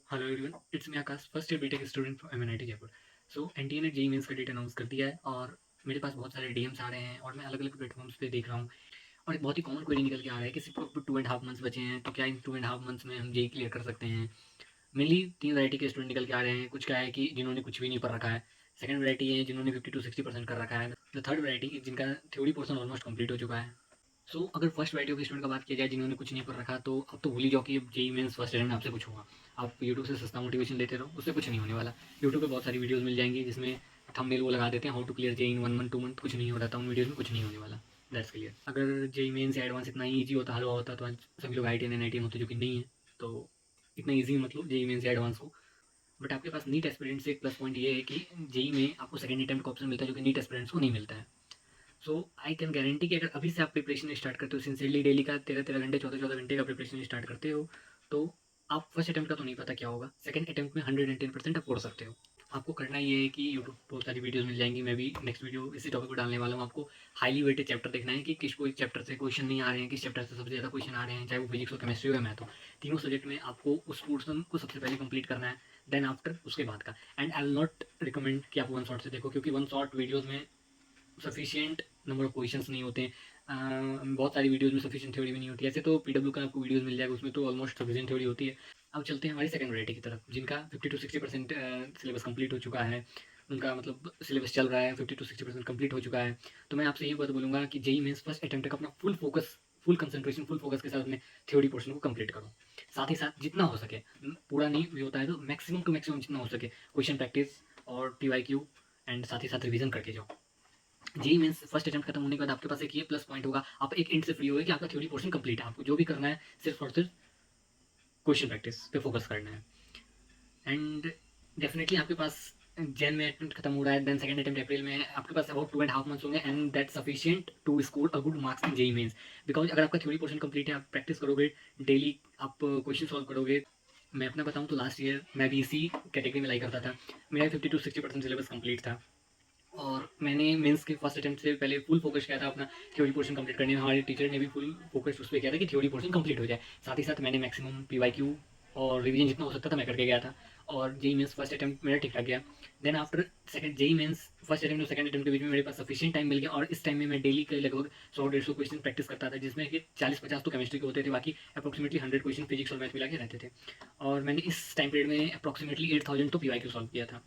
Hello everyone, it's me Akash, first year B Tech student from MNIT Jaipur. So NTA ने JEE Mains का date announce कर दिया है और मेरे पास बहुत सारे डीएम्स आ रहे हैं और मैं अलग अलग प्लेटफॉर्म्स पे देख रहा हूँ और एक बहुत ही कॉमन क्वेरी निकल के आ रहा है कि सिर्फ 2.5 मंथ्स बचे हैं, तो क्या इन 2.5 मंथ्स में हम जेईई क्लियर कर सकते हैं। मेनली तीन वैरायटी के स्टूडेंट निकल के आ रहे हैं। कुछ क्या है कि जिन्होंने कुछ भी नहीं पढ़ रखा है, सेकंड वैरायटी है जिन्होंने 50 to 60% कर रखा है, द थर्ड वैरायटी जिनका थ्योरी पोर्शन ऑलमोस्ट कंप्लीट हो चुका है। अगर फर्स्ट वैरायटी ऑफ स्टूडेंट का बात किया जाए जिन्होंने कुछ नहीं पढ़ रखा, तो अब तो भूल ही जाओ कि जेई मेंस फर्स्ट अटेम्प्ट में आपसे कुछ होगा। आप यूट्यूब से सस्ता मोटिवेशन लेते रहो, उससे कुछ नहीं होने वाला। यूट्यूब पे बहुत सारी वीडियोस मिल जाएंगी जिसमें थंबनेल वो लगा देते हैं, how to clear JEE in 1 month 2 month. कुछ नहीं हो रहा था उन वीडियोस में, कुछ नहीं होने वाला। That's clear. अगर जेई मेंस या एडवांस इतना ईजी होता, हलवा होता, तो आज सभी लोग आई टी एन आई होते, जो कि नहीं है। तो इतना ईजी मतलब जेई मेंस या एडवांस को। बट आपके पास नीट एस्पिरेंट से एक प्लस पॉइंट ये है कि जेई में आपको सेकंड अटेम्प्ट का ऑप्शन मिलता है, जो कि नीट एस्पिरेंट्स को नहीं मिलता है। सो आई कैन गारंटी कि अगर अभी से आप प्रिपरेशन स्टार्ट करते हो, सिंसियरली डेली का 13 13 घंटे 14 14 घंटे का प्रिपरेशन स्टार्ट करते हो, तो आप फर्स्ट अटेम्प्ट का तो नहीं पता क्या होगा, सेकंड अटेम्प्ट में 110% आप पढ़ सकते हो। आपको करना ये है कि यूट्यूब बहुत सारी वीडियोस मिल जाएंगी। मैं भी नेक्स्ट वीडियो इसी टॉपिक पर डालने वाला हूँ। आपको हाईली वेटेड चैप्टर देखना है कि किस चैप्टर से क्वेश्चन नहीं आ रहे हैं, किस चैप्टर से सबसे ज़्यादा क्वेश्चन आ रहे हैं, चाहे वो फिजिक्स हो, केमिस्ट्री हो या मैथ हो। तीनों सब्जेक्ट में आपको उस पोर्सन को सबसे पहले कंप्लीट करना है, देन आफ्टर उसके बाद का। And I will not recommend कि आप वन शॉट से देखो, क्योंकि वन शॉट वीडियोज़ में सफिशिएंट नंबर ऑफ क्वेश्चंस नहीं होते हैं। बहुत सारी वीडियोस में सफिशिएंट थ्योरी भी नहीं होती है। ऐसे तो पीडब्ल्यू का आपको वीडियोस मिल जाएगा, उसमें तो ऑलमोस्ट सफिशिएंट थ्योरी होती है। अब चलते हैं हमारी सेकंड वैरायटी की तरफ, जिनका 50 to 60% सिलेबस कंप्लीट हो चुका है। उनका मतलब सिलेबस चल रहा है, 50 to 60% कंप्लीट हो चुका है। तो मैं आपसे ये बात बोलूँगा कि जेई मेंस फर्स्ट अटेम्प्ट का अपना full focus, full concentration, full focus के साथ अपने थ्योरी पोर्शन को कंप्लीट करो। साथ ही साथ जितना हो सके, पूरा नहीं भी होता है तो मैक्सिमम टू मैक्सिमम जितना हो सके क्वेश्चन प्रैक्टिस और पीवाईक्यू एंड साथ ही साथ रिवीजन करके जाओ। जेई मीन्स फर्स्ट अटेम्प्ट खत्म होने के बाद आपके पास एक ये प्लस पॉइंट होगा, आप एक इंट से फ्री होगे कि आपका थ्योरी पोर्शन कंप्लीट है। आपको जो भी करना है सिर्फ और सिर्फ क्वेश्चन प्रैक्टिस पे फोकस करना है। एंड डेफिनेटली आपके पास जैन में अटेम्प्ट खत्म हो रहा है, देन सेकंड अटेम्प्ट अप्रैल में, आपके पास अबाउट 2.5 मंथ्स होंगे and that sufficient to score a good marks in JEE mains. Because अगर आपका थ्योरी पोर्शन कंप्लीट है, आप प्रैक्टिस करोगे, डेली आप क्वेश्चन सॉल्व करोगे। मैं अपना बताऊं तो लास्ट ईयर मैं भी इसी कैटेगरी में लाई करता था। मेरा 50 to 60% सिलेबस कंप्लीट था और मैंने मेंस के फर्स्ट अटेम्प्ट से पहले फुल फोकस किया था अपना थ्योरी पोर्शन कंप्लीट करने में। हमारे टीचर ने भी फुल फोकस उस पर किया था कि थ्योरी पोर्शन कंप्लीट हो जाए। साथ ही साथ मैंने मैक्सिमम पीवाईक्यू और रिवीजन जितना हो सकता था मैं करके गया था। और जेई मेंस फर्स्ट अटेम्प्ट मेरा ठीक ठाक गया। Then after second JEE mains first attempt और सेकंड अटेम्प्ट के बीच में मेरे पास सफिशिएंट टाइम मिल गया और इस टाइम में मैं डेली के लगभग 100 150 क्वेश्चन प्रैक्टिस करता था, जिसमें कि 40 50 तो केमिस्ट्री के होते थे, बाकी अप्रोक्सीमेटली 100 क्वेश्चन फिजिक्स और मैथ मिला के रहते थे। और मैंने इस टाइम पीरियड में अप्रोक्सीमेटली 8000 तो पीवाईक्यू सॉल्व किया था।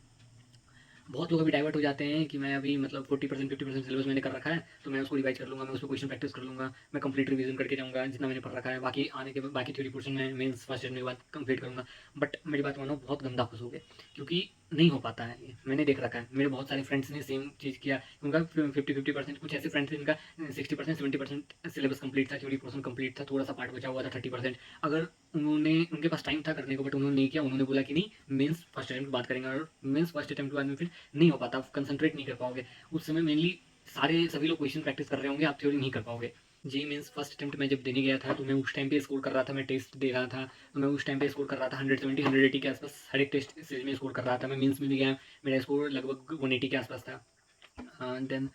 बहुत लोग अभी डाइवर्ट हो जाते हैं कि मैं अभी मतलब 40% 50% सिलेबस मैंने कर रखा है, तो मैं उसको रिवाइज कर लूँगा, मैं उसको क्वेश्चन प्रैक्टिस कर लूँगा, मैं कंप्लीट रिवीजन करके जाऊँगा जितना मैंने पढ़ रखा है। बाकी आने के बाद बाकी थ्योरी पोर्शन में मेंस फर्स्ट ईयर के बाद कंप्लीट करूँगा। बट मेरी बात मानो, बहुत गंदा फंसोगे, क्योंकि नहीं हो पाता है ये। मैंने देख रखा है, मेरे बहुत सारे फ्रेंड्स ने सेम चीज़ किया। उनका 50 50%, कुछ ऐसे फ्रेंड्स थे जिनका 60% 70% सिलेबस कंप्लीट था, थ्योरी पोर्शन कंप्लीट था, थोड़ा सा पार्ट बचा हुआ था 30%। अगर उन्होंने, उनके पास टाइम था करने को, बट उन्होंने नहीं किया। उन्होंने बोला कि नहीं, मेंस फर्स्ट अटेम्प्ट बात करेंगे, और मेंस फर्स्ट अटेम्प्ट के बाद में फिर नहीं हो पाता, आप कंसंट्रेट नहीं कर पाओगे। उस समय मेनली सारे सभी लोग क्वेश्चन प्रैक्टिस कर रहे होंगे, आप थ्योरी नहीं कर पाओगे। जी मीन्स फर्स्ट अटेम्प्ट मैं जब देने गया था, तो मैं उस टाइम पे स्कोर कर रहा था, मैं टेस्ट दे रहा था, तो मैं उस टाइम पे स्कोर कर रहा था 170 180 के आसपास। हर एक टेस्ट सीरीज में स्कोर कर रहा था। मैं मीन्स में भी गया, मेरा स्कोर लगभग 180 के आसपास था। देन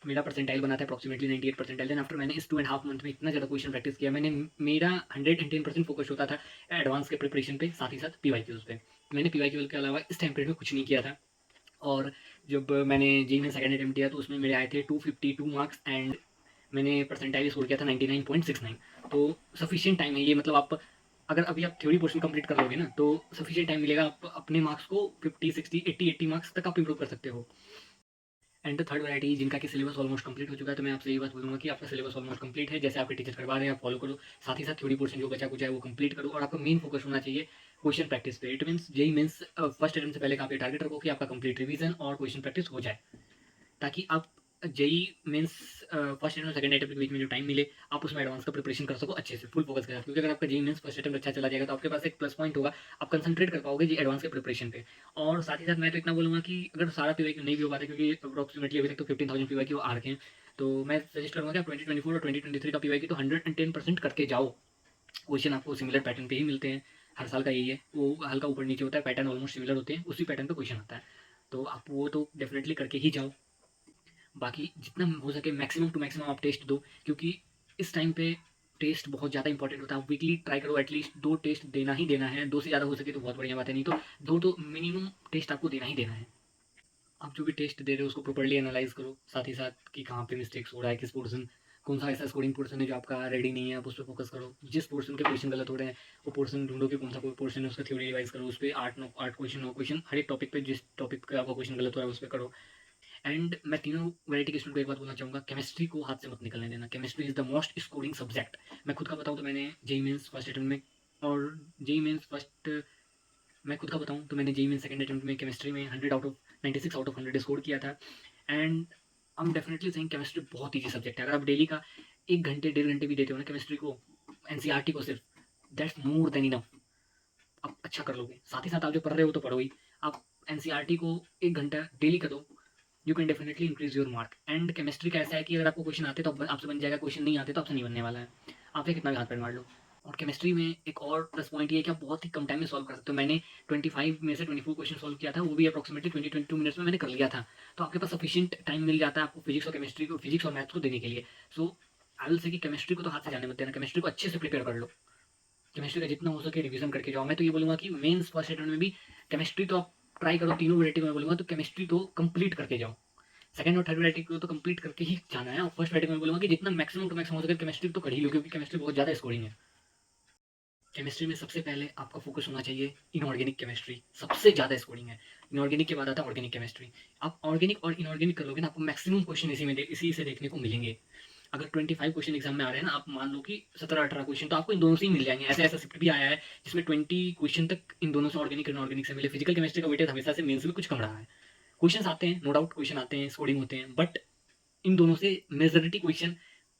मेरा परसेंटाइल बना था अप्रॉक्सीमेटली 98 परसेंटाइल। देन आफ्टर मैंने इस 2.5 मंथ में इतना ज़्यादा क्वेश्चन प्रैक्टिस किया, मैंने मेरा 110% फोकस होता था एडवांस के प्रिपरेशन पे, साथ ही साथ पीवाईक्यूज पे। मैंने पीवाईक्यू के अलावा इस टाइम पीरियड में कुछ नहीं किया था। और जब मैंने जी में सेकंड अटेम्प्ट किया, तो उसमें मेरे आए थे 252 मार्क्स एंड मैंने परसेंटाइल स्कोर किया था 99.69। तो सफिशियंट टाइम है ये, मतलब आप अगर अभी आप थ्योरी पोर्शन कंप्लीट कर लोगे ना, तो सफिशियंट टाइम मिलेगा, आप अपने मार्क्स को 50 60 80 80 मार्क्स तक आप इंप्रूव कर सकते हो। एंड द थर्ड वैरायटी जिनका कि सिलेबस ऑलमोस्ट कंप्लीट हो चुका है, तो मैं आपसे ये बात बोलूँगा कि आपका सिलेबस ऑलमोस्ट कंप्लीट है, जैसे आपके टीचर करवा रहे हैं आप फॉलो करो। साथ ही साथ थ्योरी पोर्शन जो बचा कुछ है वो कंप्लीट करो, और आपका मेन फोकस होना चाहिए क्वेश्चन प्रैक्टिस पे। It means JEE mains first attempt से पहले का आप ये टारगेट रखो कि आपका कंप्लीट रिवीजन और क्वेश्चन प्रैक्टिस हो जाए, ताकि आप जेई मीन्स फर्स्ट अटेम्प्ट और सेकंड अटेम्प्ट के बीच में जो टाइम मिले, आप उसमें एडवांस का प्रिपरेशन कर सको अच्छे से, फुल फोकस के साथ। क्योंकि अगर आपका जेई मीन्स फर्स्ट अटेम्प्ट अच्छा चला जाएगा, तो आपके पास एक प्लस पॉइंट होगा, आप कंसंट्रेट कर पाओगे जी एडवांस के प्रिपरेशन पे। और साथ ही साथ मैं तो इतना बोलूँगा कि अगर सारा पीवाईक्यू नहीं भी हो पाता, क्योंकि अप्रॉक्सीमेटली अभी तक तो 15,000 पीवाईक्यू आ रखे हैं, तो मैं सजेस्ट करूँगा कि आप 2024 और 2023 का पीवाईक्यू तो 110% करके जाओ। क्वेश्चन आपको सिमिलर पैटर्न पे ही मिलते हैं, हर साल का यही है, वो हल्का ऊपर नीचे होता है, पैटर्न ऑलमोस्ट सिमिलर होते हैं, उसी पैटर्न पे क्वेश्चन आता है। तो आप वो तो डेफिनेटली करके ही जाओ। बाकी जितना हो सके मैक्सिमम टू मैक्सिमम आप टेस्ट दो, क्योंकि इस टाइम पे टेस्ट बहुत ज़्यादा इंपॉर्टेंट होता है। आप वीकली ट्राई करो, एटलीस्ट 2 टेस्ट देना ही देना है। 2 से ज़्यादा हो सके तो बहुत बढ़िया बात है, नहीं तो 2 तो मिनिमम टेस्ट आपको देना ही देना है। आप जो भी टेस्ट दे रहे हो उसको प्रॉपर्ली एनालाइज़ करो, साथ ही साथ कि कहाँ पे मिस्टेक्स हो रहा है, किस पोर्शन, कौन-सा ऐसा स्कोरिंग पोर्शन है जो आपका रेडी नहीं है, आप उस पे फ़ोकस करो। जिस पोर्शन के क्वेश्चन गलत हो रहे हैं, वो पोर्शन ढूँढो कि कौन-सा कोई पोर्शन है, उसका थ्योरी रिवाइज़ करो, उस पे 8 क्वेश्चन 9 क्वेश्चन हर एक टॉपिक पे, जिस टॉपिक का आपका क्वेश्चन गलत हो रहा है, उस पे करो। एंड मैं तीनों वैरायटी के स्टूडेंट को एक बात बोलना चाहूँगा, केमिस्ट्री को हाथ से मत निकलने देना। Chemistry is the most scoring subject. मैं खुद का बताऊँ तो मैंने जेईई मेंस फर्स्ट अटेम्प्ट में और जेईई मेंस फर्स्ट मैं खुद का बताऊँ तो मैंने जेईई मेंस सेकंड अटेम्प्ट में केमिस्ट्री में 100 out of 96 out of 100 score किया था। And I am definitely saying chemistry बहुत ईजी सब्जेक्ट है। अगर आप डेली का 1 घंटे 1.5 घंटे भी देते हो ना केमिस्ट्री को, एनसीईआरटी को सिर्फ, दैट्स मोर देन इनफ। आप अच्छा कर लोगे। साथ ही साथ आप जो पढ़ रहे हो तो पढ़ो ही। आप एनसीईआरटी को 1 घंटा डेली का दो, you can definitely increase your mark. And chemistry का ऐसा है कि अगर आपको क्वेश्चन आते तो आपसे बन जाएगा, क्वेश्चन नहीं आते तो आपसे नहीं बनने वाला है। आप चाहे कितना भी हाथ पैर मार लो। और केमिस्ट्री में एक और प्लस पॉइंट ये है कि आप बहुत ही कम टाइम में सॉल्व कर सकते हो। मैंने 25 में से 24 क्वेश्चन सॉल्व किया था, वो भी अप्रॉक्सिमेटली 20-22 मिनट्स में मैंने कर लिया था। तो आपके पास सफिशिएंट टाइम मिल जाता है आपको फिजिक्स और केमिस्ट्री को, फिजिक्स और मैथ्स को देने के लिए। सो आई विल से कि केमिस्ट्री को तो हाथ से जाने मत देना, केमिस्ट्री को अच्छे से प्रिपेयर कर लो। केमिस्ट्री का जितना हो सके रिवीजन करके जाओ। मैं तो ये बोलूँगा कि मेंस फर्स्ट अटेम्प्ट में भी केमिस्ट्री तो आप ट्राई करो, तीनों वैरायटी में बोलूँगा तो केमिस्ट्री तो कंप्लीट करके जाओ। सेकंड और थर्ड वैरायटी को तो कंप्लीट करके ही जाना है, और फर्स्ट वैरायटी में बोलूँगा कि जितना मैक्सिमम टू मैक्सिमम हो सके केमिस्ट्री तो कर ही लो, क्योंकि केमिस्ट्री बहुत ज़्यादा स्कोरिंग है। केमिस्ट्री में सबसे पहले आपका फोकस होना चाहिए इनऑर्गेनिक केमिस्ट्री, सबसे ज़्यादा स्कोरिंग है। इनऑर्गेनिक के बाद आता है ऑर्गेनिक केमिस्ट्री। आप ऑर्गेनिक और इनऑर्गेनिक करोगे ना, आपको मैक्सिमम क्वेश्चन इसी से देखने को मिलेंगे। अगर 25 क्वेश्चन एग्जाम में आ रहे हैं ना, आप मान लो कि 17-18 क्वेश्चन तो आपको इन दोनों से ही मिल जाएंगे। ऐसा ऐसा शिफ्ट भी आया है जिसमें 20 क्वेश्चन तक इन दोनों से, ऑर्गेनिक और इनऑर्गेनिक से मिले। फिजिकल केमिस्ट्री का वेटेज हमेशा से मेंस में कुछ कम रहा है। क्वेश्चन आते हैं, नो डाउट क्वेश्चन आते हैं, स्कोरिंग होते हैं, बट इन दोनों से मेजोरिटी क्वेश्चन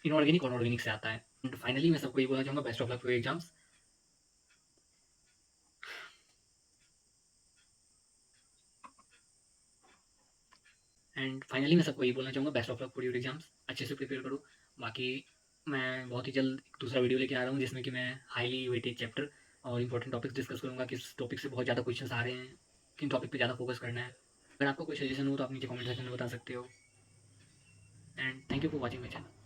इनऑर्गेनिक और ऑर्गेनिक से आता है। एंड फाइनली मैं सबको ये बोलना चाहूँगा, best of luck for exams. And finally मैं सबको ये बोलना चाहूँगा, best of luck for your exams. अच्छे से प्रिपेयर करो। बाकी मैं बहुत ही जल्द एक दूसरा वीडियो लेके आ रहा हूँ जिसमें कि मैं हाईली वेटेड चैप्टर और इंपॉर्टेंट टॉपिक्स डिस्कस करूँगा, किस टॉपिक से बहुत ज़्यादा क्वेश्चन आ रहे हैं, किन टॉपिक पे ज़्यादा फोकस करना है। अगर आपको कोई सजेशन हो तो आप नीचे कमेंट सेक्शन में बता सकते हो। And thank you for watching my channel.